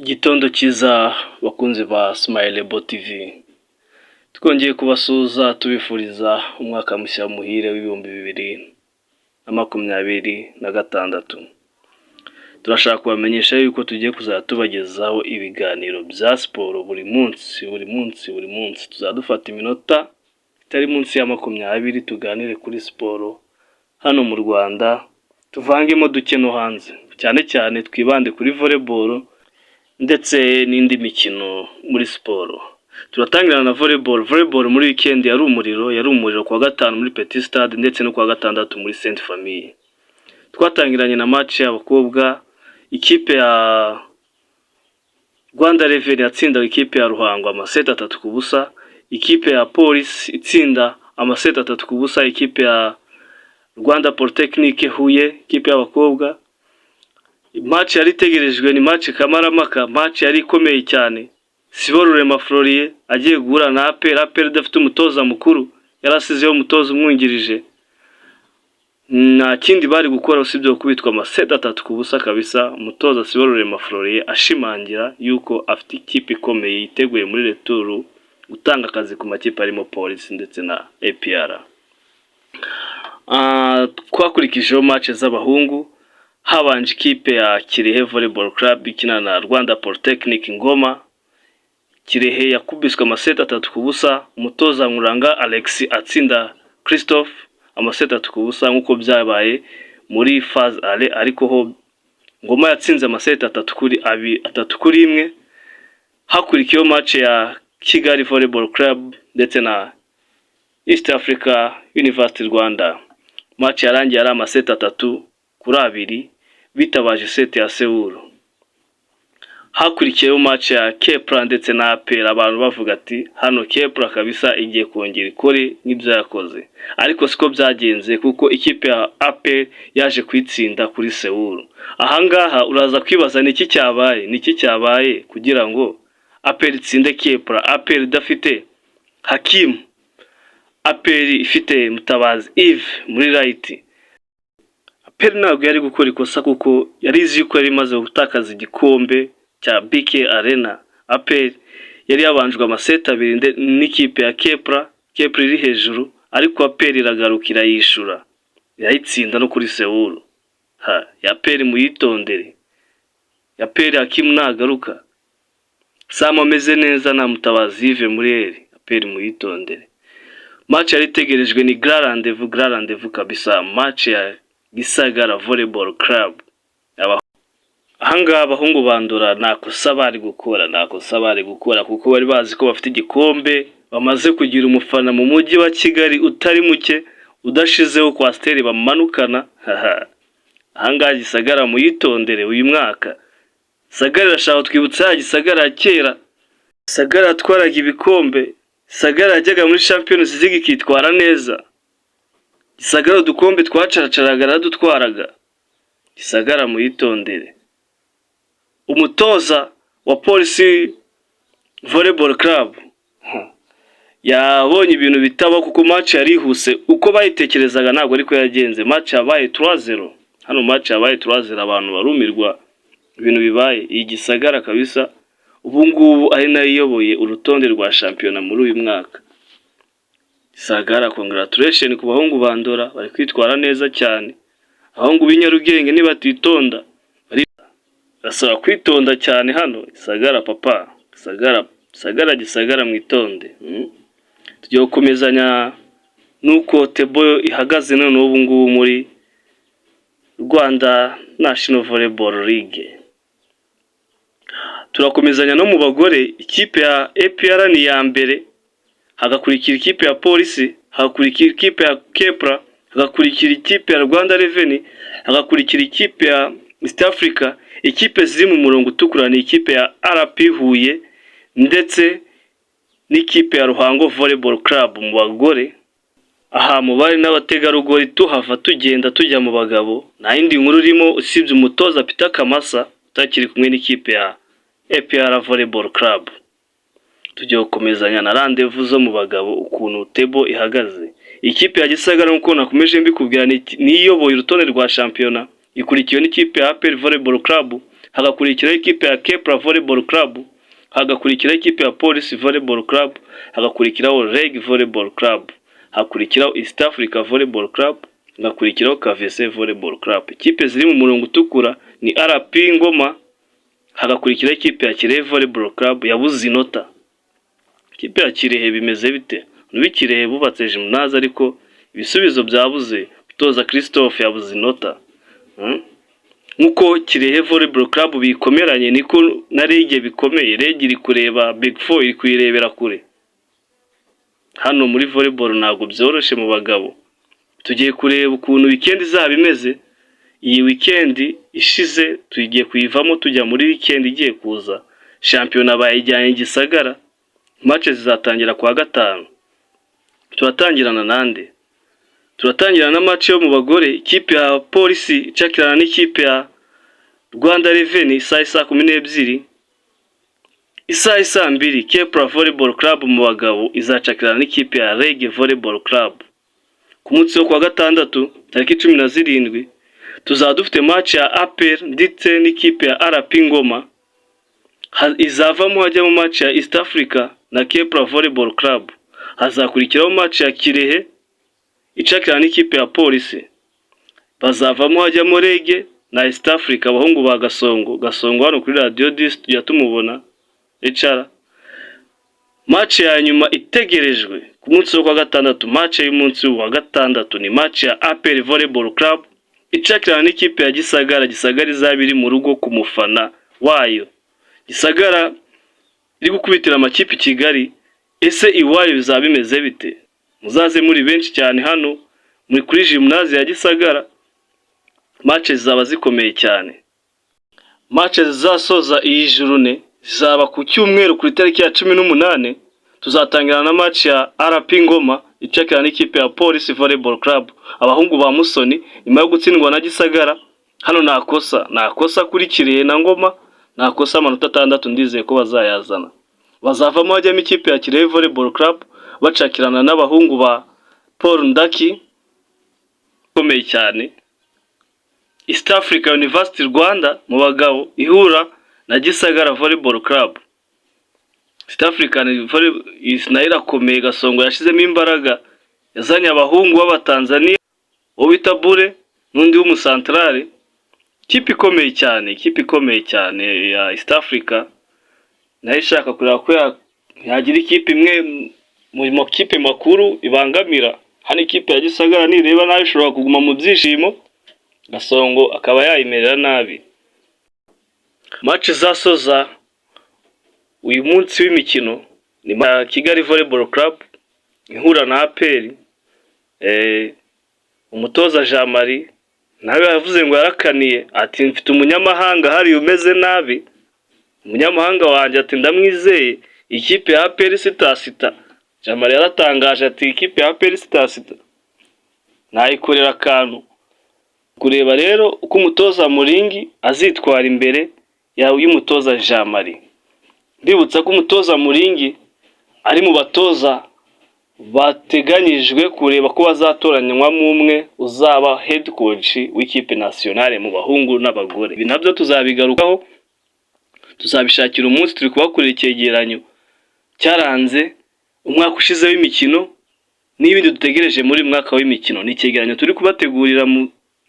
Igitondo cyiza bakunze ba Smilebo TV, twongeye kubasuhuza tubifuriza umwaka mushya muhire w'ibihumbi 2026. Turashaka kubamenyesha yuko tugiye kuzajya tubagezaho ibiganiro bya siporo buri munsi. Tuzadufata iminota itari munsi ya 20 tuganire kuri siporo hano mu Rwanda, tuvangemo duke no hanze, cyane cyane twibande kuri volleyball ndetse n'indi mikino muri siporo. Turatangirana na volleyball muri weekend yari umuriro kuwa gatanu muri Petit Stade ndetse no kuwa gatandatu muri Sainte Famille. Twatangiranye na match y'abakobwa, ikipe ya Rwanda Revenue yatsinda ikipe ya Ruhango amaseti 3-0, ikipe ya Police itsinda amaseti 3-0 ikipe ya Rwanda Polytechnic Huye, ikipe y'abakobwa. Match yari tegerejwe ni match kamaramaka, match yari ikomeye cyane. Siborurema Florier agiye guhura na APR dafite umutoza mukuru, yarasizeho umutoza umwungirije. Nta kindi bari gukora usibye kubitwa amaseti 3-0 kabisa. Umutoza Siborurema Florier ashimangira yuko afite ikipe ikomeye yiteguye muri retour gutanga akazi ku makipe arimo Police ndetse na APR. Twakurikijeho match z'abahungu, habanje ikipe ya Kirehe Volleyball Club ikina na Rwanda Polytechnic Ngoma. Kirehe yakubiswe amaseti 3-0, umutoza Nkuranga Alex atsinda Christophe amaseti 3-0 nkuko byabaye muri phase ale, ariko ho Ngoma yatsinze amaseti 3-1. Hakurikiyeho match ya Kigali Volleyball Club ndetse na East Africa University Rwanda. Match yarangiye ari amaseti 3-2 bitabaje seti ya Seoul. Hakurikiyeho match ya Kepra ndetse na APR, abantu bavuga ati hano Kepra kabisa igiye kongera ikore n'ibyo yakoze, ariko siko byagenze kuko ikipe ya APR yaje kwitsinda kuri Seoul. Ahangaha uraza kwibaza niki cyabaye kugira ngo APR itsinde Kepra. APR idafite Hakim, APR ifite Mutabazi Yves muri right. APR ntabwo yari gukora ikosa kuko yari izi yuko yari imaze gutakaza igikombe cya BK Arena. APR yari yabanjwe amaseti 2 n'ikipe ya Kepra iri hejuru, ariko APR iragarukira yishura yayitsinda no kuri Seoul. Ya APR muyitondere, ya APR Hakim nagaruka Sam ameze neza na Mutabazi Yves muri APR muyitondere. Match yari tegerejwe ni Grand Rendez-vous kabisa, match ya Gisagara Volleyball Club. Ahangaha abahungu bandura nakosa bari gukora kuko bari bazi ko bafite igikombe, bamaze kugira umufana mu mujyi wa Kigali utari muke udashizeho kwa Steri bamanukana. Ahangaha Gisagara muyitondere uyu mwaka. Gisagara irashaka twibutsa Gisagara kera, Gisagara twaraga ibikombe, Gisagara yajyaga muri Champions League ikitwara neza. Gisagara udukombe twacaracaraga radutwaraga. Gisagara muyitondere. Umutoza wa Police Volleyball Club yabonye ibintu bitaba kuko match yarihuse, uko bayitekerezaga ntabwo ariko yagenze. Match yabaye 3-0, hano match yabaye 3-0 abantu barumirwa ibintu bibaye. Iyi Gisagara kabisa ubu ngubu ari nayo iyoboye urutonde rwa shampiyona muri uyu mwaka. Gisagara congratulation ku bahungu bandora, bari kwitwara neza cyane. Abahungu b'inyarugenge nibatitonda basaba kwitonda cyane hano. Gisagara papa, Gisagara mwitonde. Tugiye gukomezanya nuko tebo ihagaze none ubu ngubu muri Rwanda National Volleyball League. Turakomezanya no mu bagore, ikipe ya APR ni ya mbere, hagakurikira ikipe ya Police, hagakurikira ikipe ya Kepra, hagakurikira ikipe ya Rwanda Revenue, hagakurikira ikipe ya East Africa. Ikipe ziri mu murongo utukura ni ikipe ya RP Huye ndetse n'ikipe ya Ruhango Volleyball Club mu bagore. Aha mu bari n'abategarugori tuhava tugenda tujya mu bagabo, nta yindi nkuru urimo usibye umutoza Peter Kamasa utakiri kumwe n'ikipe ya APR Volleyball Club. Tugiye gukomezanya na rendez-vous zo mu bagabo ukuntu tebo ihagaze. Ikipe ya Gisagara nkuko nakomeje mbikubwira ni iyoboye urutonde rwa shampiyona, ikurikiwe n'ikipe ya APR Volleyball Club hagakurikiraho ikipe ya Kepra Volleyball Club, hagakurikiraho ikipe ya Police Volleyball Club, hagakurikiraho Reg Volleyball Club, hakurikiraho East Africa Volleyball Club, hagakurikiraho KVC Volleyball Club. Ikipe ziri mu murongo utukura ni RP Ngoma, hagakurikiraho ikipe ya Kirehe Volleyball Club yabuze inota. Ikipe ya Kirehe bimeze bite? Kirehe bubatse gymnase ariko ibisubizo byabuze. Toza Christophe yabuze inota. Nkuko Kirehe Volleyball Club bikomeranye niko na Rege bikomeye. Rege iri kureba Big Four, iri kuyirebera kure. Hano muri volleyball ntago byoroshe mu bagabo. Tugiye kureba ukuntu weekend izaba imeze. Iyi weekend ishize tugiye kuyivamo tujya muri weekend igiye kuza. Shampiyona bayijyanye Gisagara. Matches zizatangira kwa gatanu. Turatangirana nande? Turatangirana na match yo mu bagore, ikipe ya Police icakirana n'ikipe ya Rwanda Revenue saa 12. Saa 2 Kepra Volleyball Club mu bagabo izacakirana n'ikipe ya Reg Volleyball Club. Ku munsi wo kwa gatandatu tariki 17 tuzadufite match ya APR ndetse n'ikipe ya RP Ngoma. Izavamo hajya mu match ya East Africa na Kepra Volleyball Club. Hazakurikiraho match ya Kirehe icakirana n'ikipe ya Police. Bazavamo hajya mu Rege na East Africa abahungu ba Gasongo hano kuri Radio Dis tujya tumubona Ecara. Match ya nyuma itegerejwe ku munsi wo kwa gatandatu, match y'umunsi wa gatandatu ni match ya APR Volleyball Club icakirana n'ikipe ya Gisagara. Gisagara izabiri mu rugo ku mufana wayo. Gisagara iri gukubitira amakipe Kigali. Ese iwayo bizaba bimeze bite? Muzaze muri benshi cyane hano muri kuri gymnase ya Gisagara. Matches zaba zikomeye cyane. Matches zizasoza iyi jurune zizaba ku cyumweru kuri tariki ya 18. Tuzatangirana na match ya RP Ngoma icakirana n'ikipe ya Police Volleyball Club. Abahungu ba Musoni nyuma yo gutsindwa na Gisagara. Hano nakosa kuri Kirehe na Ngoma, nakosa amanota 6 ndizeye ko bazayazana. Bazavamo hajyamo ikipe ya Kirehe Volleyball Club bacakirana n'abahungu ba Paul Ndaki komeye cyane. East Africa University Rwanda mu bagabo ihura na Gisagara Volleyball Club. East African Volleyball irakomeye. Gasongo yashizemo imbaraga, yazanye abahungu b'Abatanzania Obitabure n'undi w'umusantrale. Ikipe ikomeye cyane ya East Africa. Nayo ishaka kureba ko yagira ikipe imwe mu makipe makuru ibangamira. Hano ikipe ya Gisagara nireba nayo ishobora kuguma mu byishimo, Gasongo akaba yayimerera nabi. Match zasoza uyu munsi w'imikino ni Kigali Volleyball Club ihura na APR. Umutoza Jean Marie nawe yavuze ngo yarakaniye ati mfite umunyamahanga hari umeze nabi. Umunyamahanga wanjye ati ndamwizeye ikipe ya APR sitasita. Jean Marie yaratangaje ati ikipe ya APR sitasita nayikorera akantu. Kureba rero uko umutoza Muringi azitwara imbere y'umutoza Jean Marie. Ndibutsa ko umutoza Muringi ari mu batoza bateganyijwe kureba ko bazatoranywa mu umwe uzaba head coach w'ikipe nationale mu bahungu n'abagore. Ibi nabyo tuzabigarukaho, tuzabishakira umunsi turi kubakorera icyegeranyo cyaranze umwaka ushize w'imikino n'ibindi dutegereje muri mwaka w'imikino. Ni icyegeranyo turi kubategurira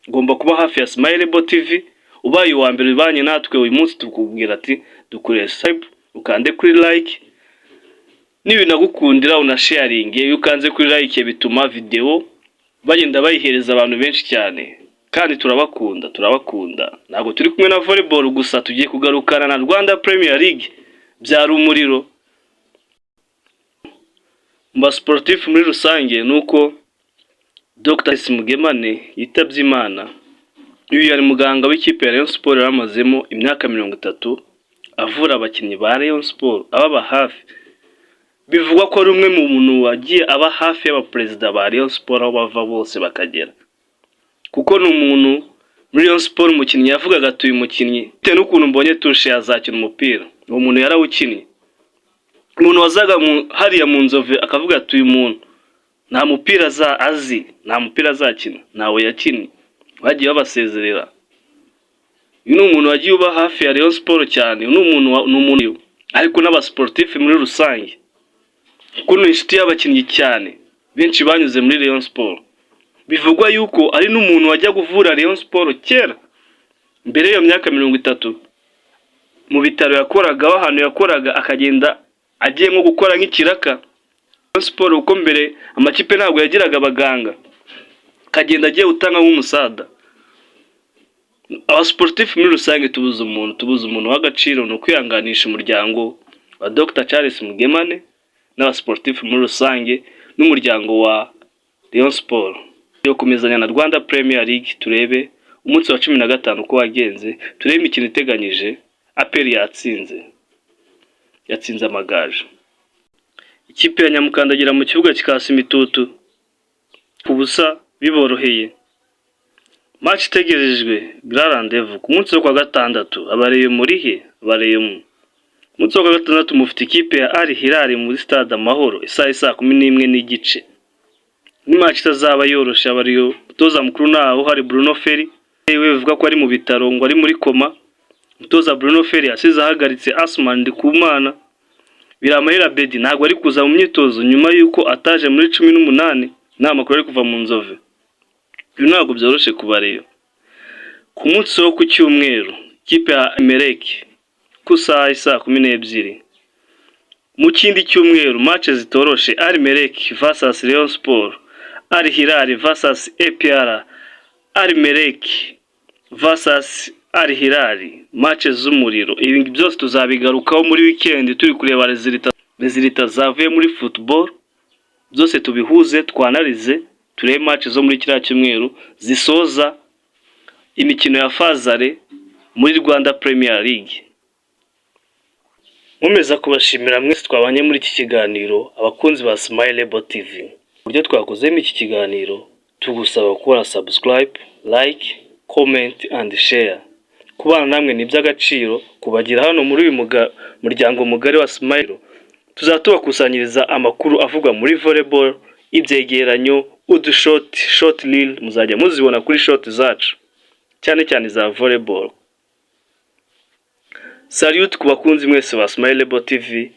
ngomba kuba hafi ya Smilebo TV. Ubaye wa mbere banye natwe uyu munsi tukubwira ati dukore subscribe, ukande kuri like, nibi nagukundira una sharing. Iyo ukanze kuri like bituma video bagenda bayihereza abantu benshi cyane, kandi turabakunda. Ntabwo turi kumwe na volleyball gusa, tugiye kugarukana na Rwanda Premier League byari umuriro. Mba sportif muri rusange nuko Dr. Simugemane yitabye Imana. Uyu yari muganga w'ikipe ya Rayon Sport yaramazemo imyaka 30 avura abakinnyi ba Rayon Sport ababa hafi. Bivugwa ko ari umwe mu muntu wagiye aba hafi y'abaperezida ba Rayon Sport aho bava bose bakagera, kuko ni umuntu muri Rayon Sport umukinnyi yavugaga ati uyu mukinnyi bitewe n'ukuntu mbonye tushe yazakina umupira. Uwo muntu yarawukinnye. Umuntu wazaga hariya mu Nzove akavuga ati uyu muntu nta mupira nta mupira azakina, nawe yakinnye. Bagiye babasezerera. uyu ni umuntu wagiye uba hafi ya Rayon Sport cyane, uyu ni umuntu ariko n'abasportif muri rusange, kuko ni inshuti y'abakinnyi cyane benshi banyuze muri Rayon Sport. Bivugwa yuko ari n'umuntu wajya kuvura Rayon Sport kera mbere y'iyo myaka 30, mu bitaro yakoragaho, ahantu yakoraga akagenda agiye nko gukora nk'ikiraka. Rayon Sport uko mbere amakipe ntabwo yagiraga abaganga, akagenda agiye utanga nk'umusada. Abasportif muri rusange tubuze umuntu w'agaciro, no kwihanganisha umuryango wa Dr Charles Mugemane n'abasportif muri rusange n'umuryango wa Rayon Sport. Yo kumezanya na Rwanda Premier League, turebe umunsi wa 15 uko wagenze, turebe imikino iteganyije. APR yatsinze Amagaju. Ikipe ya Nyamukandagira mu kibuga kikasa imitutu kubusa biboroheye. Match itegerejwe Grand Rendez-vous ku munsi wo kwa gatandatu. Abareye muri he? Abareye mu munsi wo kwa gatandatu mufite ikipe ya Al Hilal muri Stade Amahoro isaha 11:30. Ni match itazaba yorosha. Abariyo toza mukuru naho hari Bruno Ferri, yewe bivuga ko ari mu bitaro ngo ari muri koma. Toza Bruno Ferri asize ahagaritse Asman Ndikumana. Biramahera Bedi ntabwo ari kuza mu myitozo nyuma yuko ataje muri 18 n'amakuru ari kuva mu Nzove. Ibi ntabwo byoroshe kubareyo. Ku munsi wo ku cyumweru ikipe ya Emelec ku saa 12:00. Mu kindi cyumweru match zitoroshe: Al Emelec vs Rayon Sport, Al Hilal vs APR, Al Emelec vs Al Hilal, match z'umuriro. Ibi byose tuzabigarukaho muri weekend turi kureba resulta zavuye muri football, byose tubihuze twanalize, turebe match zo muri kiriya cyumweru zisoza imikino ya fazare muri Rwanda Premier League. Mumeza kubashimira mwese twabanye muri iki kiganiro, abakunzi ba Smilebo TV. Buryo twakozemo iki kiganiro, tugusaba gukora subscribe, like, comment and share. Kubana namwe ni by'agaciro, kubagira hano muri uyu muryango mugari wa Smilebo. Tuzatubakusanyiriza amakuru avuga muri volleyball, ibyegeranyo, short reel, muzajya muzibona kuri short zacu, cyane za volleyball. Salute ku bakunzi mwese ba Smilebo TV.